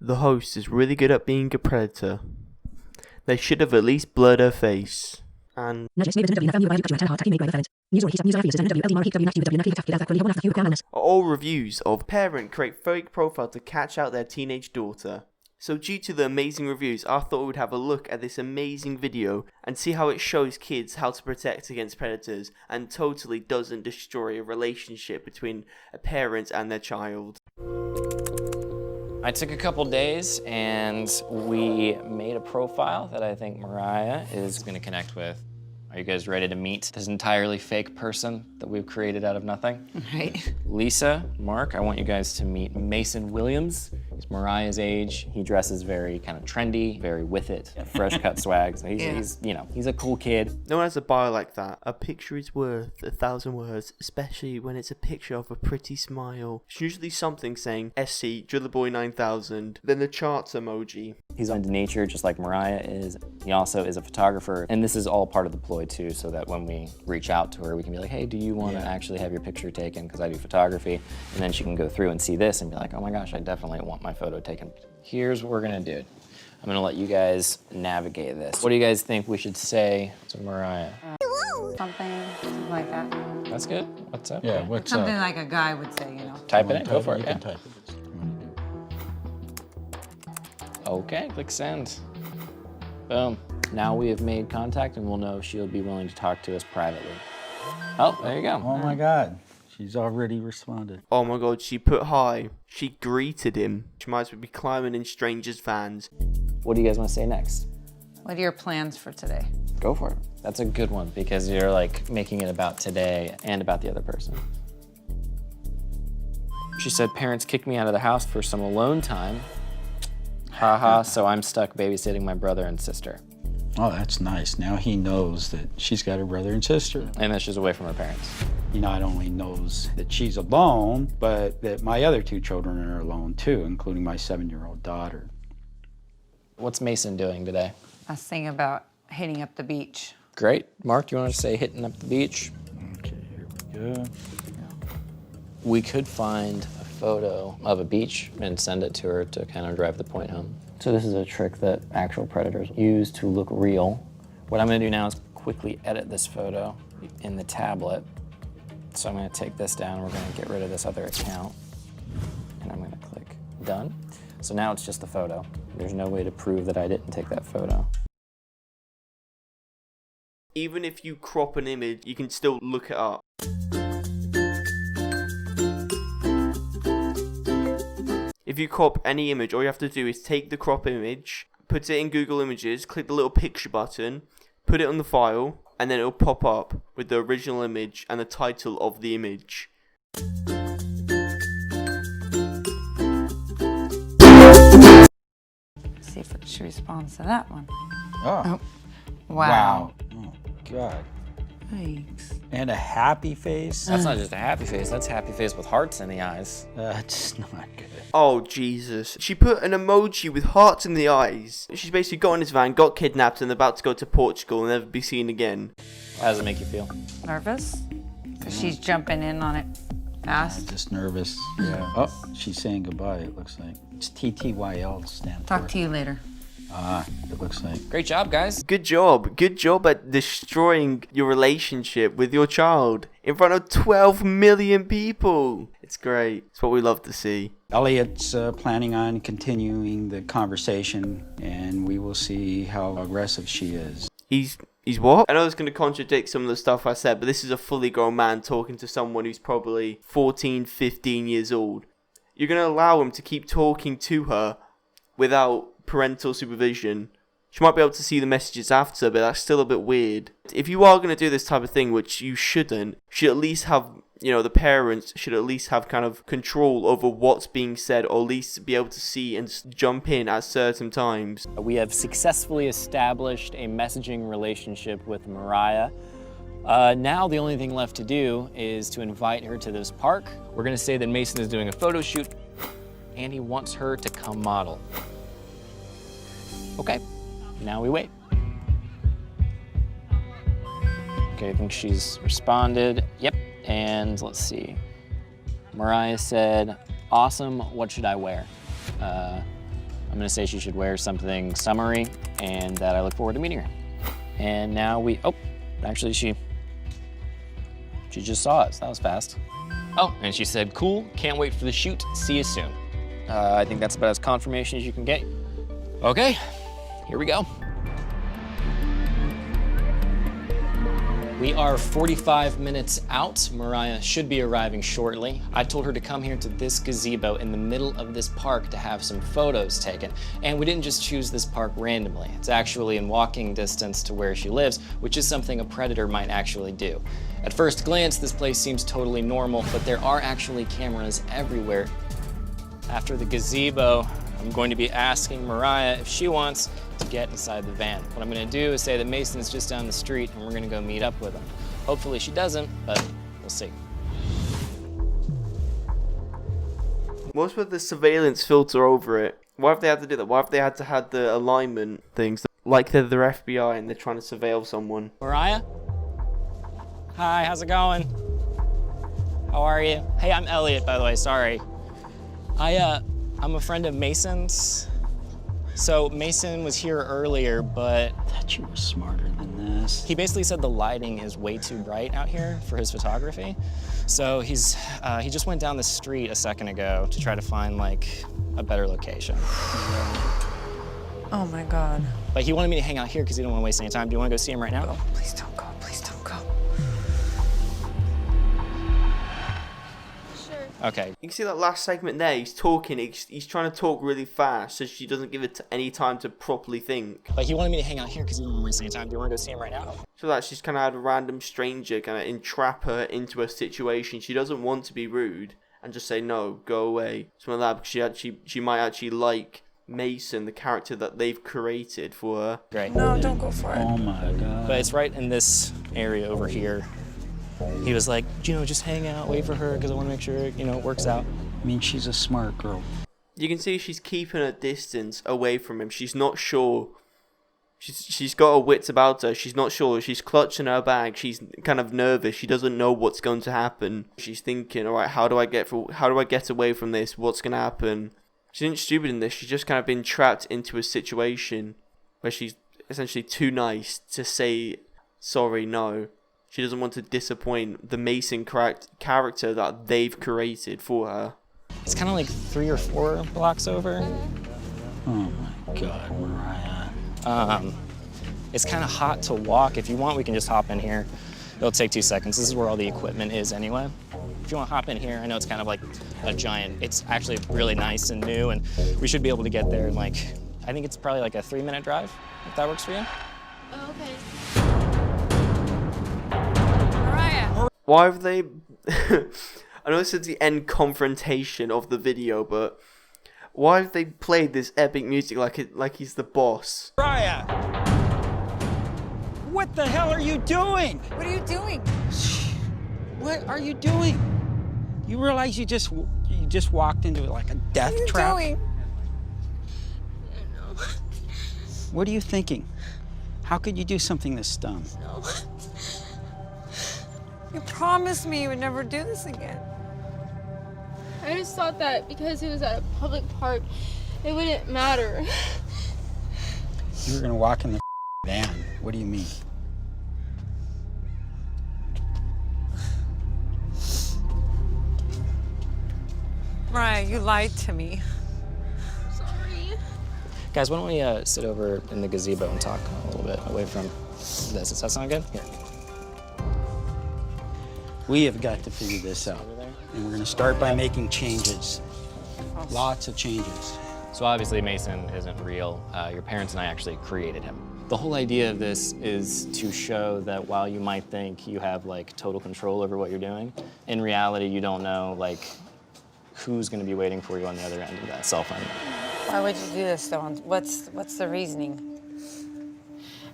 The host is really good at being a predator. They should have at least blurred her face. And all reviews of parent create fake profile to catch out their teenage daughter. So due to the amazing reviews, I thought we would have a look at this amazing video and see how it shows kids how to protect against predators and totally doesn't destroy a relationship between a parent and their child. I took a couple days and we made a profile that I think Mariah is going to connect with. Are you guys ready to meet this entirely fake person that we've created out of nothing? Right. Lisa, Mark, I want you guys to meet Mason Williams. He's Mariah's age. He dresses very kind of trendy, very with it, fresh cut swag. So he's you know, he's a cool kid. No one has a bio like that. A picture is worth 1,000 words, especially when it's a picture of a pretty smile. It's usually something saying SC, Driller 9000, then the charts emoji. He's into nature just like Mariah is. He also is a photographer, and this is all part of the ploy too, so that when we reach out to her, we can be like, hey, do you want to actually have your picture taken? Because I do photography. And then she can go through and see this and be like, oh my gosh, I definitely want my photo taken. Here's what we're gonna do. I'm gonna let you guys navigate this. What do you guys think we should say to Mariah? Something like that. That's good. What's up? Yeah, what's Something up? like a guy would say, you know. Type it in, go for it, You yeah. can type it. Okay, click send. Boom. Now we have made contact and we'll know if she'll be willing to talk to us privately. Oh, there you go. Oh my God, she's already responded. Oh my god, she put hi. She greeted him. She might as well be climbing in strangers' vans. What do you guys want to say next? What are your plans for today? Go for it. That's a good one because you're like making it about today and about the other person. She said parents kicked me out of the house for some alone time. Haha, so I'm stuck babysitting my brother and sister. Oh, that's nice. Now he knows that she's got a brother and sister. And that she's away from her parents. He not only knows that she's alone, but that my other two children are alone too, including my 7-year-old daughter. What's Mason doing today? I was thinking about hitting up the beach. Great. Mark, do you want to say hitting up the beach? Okay, here we go. We could find a photo of a beach and send it to her to kind of drive the point home. So this is a trick that actual predators use to look real. What I'm gonna do now is quickly edit this photo in the tablet. So I'm gonna take this down, we're gonna get rid of this other account, and I'm gonna click done. So now it's just the photo. There's no way to prove that I didn't take that photo. Even if you crop an image, you can still look it up. If you crop any image, all you have to do is take the crop image, put it in Google Images, click the little picture button, put it on the file, and then it'll pop up with the original image and the title of the image. See if she responds to that one. Oh, Wow. Oh, God. Yikes. And a happy face? That's not just a happy face, that's a happy face with hearts in the eyes. That's not good. Oh, Jesus. She put an emoji with hearts in the eyes. She's basically got in his van, got kidnapped, and about to go to Portugal and never be seen again. How does it make you feel? Nervous? Because she's jumping in on it fast. Just nervous. Yeah. Oh, she's saying goodbye, it looks like. It's TTYL stand for. Talk to you later. Ah, it looks like. Great job, guys. Good job. Good job at destroying your relationship with your child in front of 12 million people. It's great. It's what we love to see. Elliot's planning on continuing the conversation, and we will see how aggressive she is. He's what? I know it's going to contradict some of the stuff I said, but this is a fully grown man talking to someone who's probably 14, 15 years old. You're going to allow him to keep talking to her without parental supervision. She might be able to see the messages after, but that's still a bit weird. If you are going to do this type of thing, which you shouldn't, you should at least have, you know, the parents should at least have kind of control over what's being said, or at least be able to see and jump in at certain times. We have successfully established a messaging relationship with Mariah. Now the only thing left to do is to invite her to this park. We're gonna say that Mason is doing a photo shoot and he wants her to come model. Okay, now we wait. Okay, I think she's responded. Yep, and let's see. Mariah said, awesome, what should I wear? I'm gonna say she should wear something summery and that I look forward to meeting her. And now actually she just saw us, that was fast. Oh, and she said, cool, can't wait for the shoot, see you soon. I think that's about as confirmation as you can get. Okay, here we go. We are 45 minutes out. Mariah should be arriving shortly. I told her to come here to this gazebo in the middle of this park to have some photos taken. And we didn't just choose this park randomly. It's actually in walking distance to where she lives, which is something a predator might actually do. At first glance, this place seems totally normal, but there are actually cameras everywhere. After the gazebo, I'm going to be asking Mariah if she wants to get inside the van. What I'm gonna do is say that Mason's just down the street and we're gonna go meet up with him. Hopefully she doesn't, but we'll see. What's with the surveillance filter over it? Why have they had to do that? Why have they had to have the alignment things? Like they're the FBI and they're trying to surveil someone. Mariah? Hi, how's it going? How are you? Hey, I'm Elliot, by the way, sorry. I'm a friend of Mason's. So Mason was here earlier, but I thought you were smarter than this. he basically said the lighting is way too bright out here for his photography. So he just went down the street a second ago to try to find like a better location. Oh my God. But he wanted me to hang out here because he didn't want to waste any time. Do you want to go see him right now? Oh, please don't go. Please don't go. Okay. You can see that last segment there, he's talking, he's trying to talk really fast so she doesn't give it any time to properly think. But he wanted me to hang out here because he didn't want to waste any time. Do you want to go see him right now? So that she's kind of had a random stranger kind of entrap her into a situation. She doesn't want to be rude and just say, no, go away. Something like that, because she might actually like Mason, the character that they've created for her. Great. No, don't go for it. Oh my God. But it's right in this area over here. He was like, just hang out, wait for her, because I want to make sure, it works out. I mean, she's a smart girl. You can see she's keeping her distance away from him. She's not sure. She's got her wits about her. She's not sure. She's clutching her bag. She's kind of nervous. She doesn't know what's going to happen. She's thinking, all right, how do I get away from this? What's going to happen? She isn't stupid in this. She's just kind of been trapped into a situation where she's essentially too nice to say sorry, no. She doesn't want to disappoint the Mason character that they've created for her. It's kind of like 3 or 4 blocks over. Oh my God, Mariah. It's kind of hot to walk. If you want, we can just hop in here. It'll take 2 seconds. This is where all the equipment is anyway. If you want to hop in here, I know it's kind of like a giant, it's actually really nice and new, and we should be able to get there in I think it's probably like a 3-minute drive, if that works for you. Oh, okay. Why have they... I know this is the end confrontation of the video, but why have they played this epic music like he's the boss? Mariah! What the hell are you doing? What are you doing? What are you doing? You realize you just walked into like a death trap? What are you doing? No. What are you thinking? How could you do something this dumb? No. You promised me you would never do this again. I just thought that because it was at a public park, it wouldn't matter. You were gonna walk in the van. What do you mean? Mariah, you lied to me. Sorry. Guys, why don't we sit over in the gazebo and talk a little bit away from this? Does that sound good? Here. We have got to figure this out. And we're gonna start by making changes. Lots of changes. So obviously Mason isn't real. Your parents and I actually created him. The whole idea of this is to show that while you might think you have total control over what you're doing, in reality you don't know who's gonna be waiting for you on the other end of that cell phone. Why would you do this, though? What's the reasoning?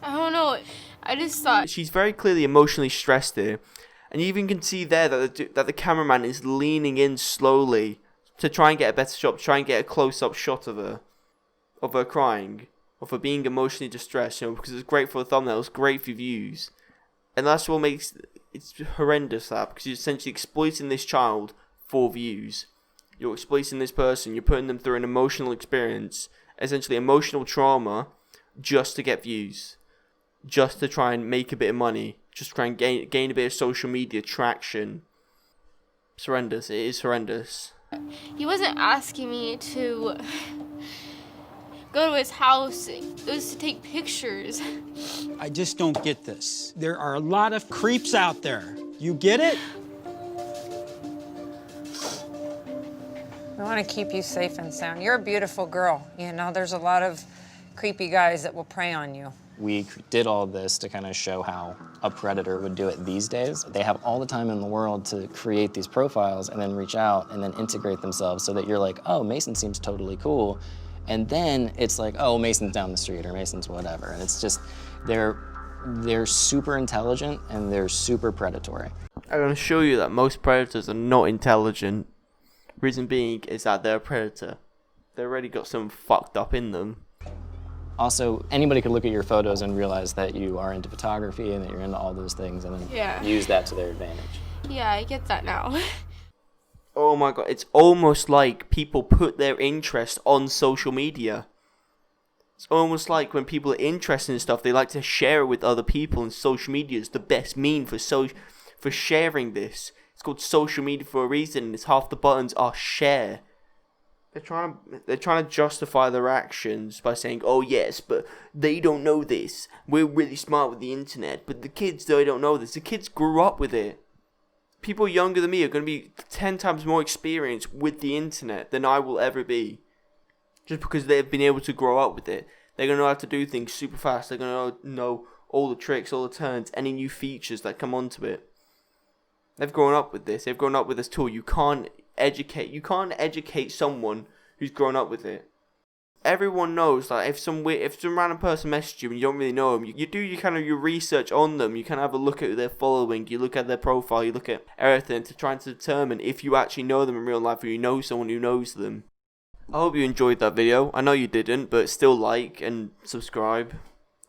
I don't know. I just thought. She's very clearly emotionally stressed here. And you even can see there that the cameraman is leaning in slowly to try and get a better shot, try and get a close-up shot of her crying, of her being emotionally distressed, because it's great for the thumbnail, it's great for views. And that's what makes it's horrendous, because you're essentially exploiting this child for views. You're exploiting this person, you're putting them through an emotional experience, essentially emotional trauma just to get views, just to try and make a bit of money, just try and gain a bit of social media traction. It's horrendous. It is horrendous. He wasn't asking me to go to his house. It was to take pictures. I just don't get this. There are a lot of creeps out there. You get it? We want to keep you safe and sound. You're a beautiful girl. You know, there's a lot of creepy guys that will prey on you. We did all this to kind of show how a predator would do it these days. They have all the time in the world to create these profiles and then reach out and then integrate themselves so that you're like, oh, Mason seems totally cool. And then it's like, oh, Mason's down the street or Mason's whatever. And it's just, they're super intelligent and they're super predatory. I'm going to show you that most predators are not intelligent. Reason being is that they're a predator. They've already got something fucked up in them. Also, anybody could look at your photos and realize that you are into photography and that you're into all those things and then use that to their advantage. Yeah, I get that now. Oh my god, it's almost like people put their interest on social media. It's almost like when people are interested in stuff, they like to share it with other people, and social media is the best mean for sharing this. It's called social media for a reason, and it's half the buttons are share. They're trying to justify their actions by saying, oh yes, but they don't know this. We're really smart with the internet, but the kids, they don't know this. The kids grew up with it. People younger than me are going to be 10 times more experienced with the internet than I will ever be. Just because they've been able to grow up with it. They're going to know how to do things super fast. They're going to know all the tricks, all the turns, any new features that come onto it. They've grown up with this. They've grown up with this tool. You can't educate someone who's grown up with it. Everyone knows that if some random person messages you and you don't really know them, you do your research on them. You kind of have a look at their following, you look at their profile, you look at everything to try and determine if you actually know them in real life or you know someone who knows them. I hope you enjoyed that video. I know you didn't, but still like and subscribe.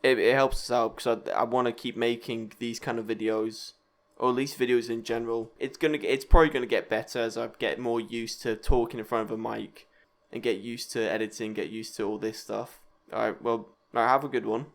It helps us out because I want to keep making these kind of videos. Or at least videos in general. It's probably gonna get better as I get more used to talking in front of a mic and get used to editing, get used to all this stuff. Alright, well, have a good one.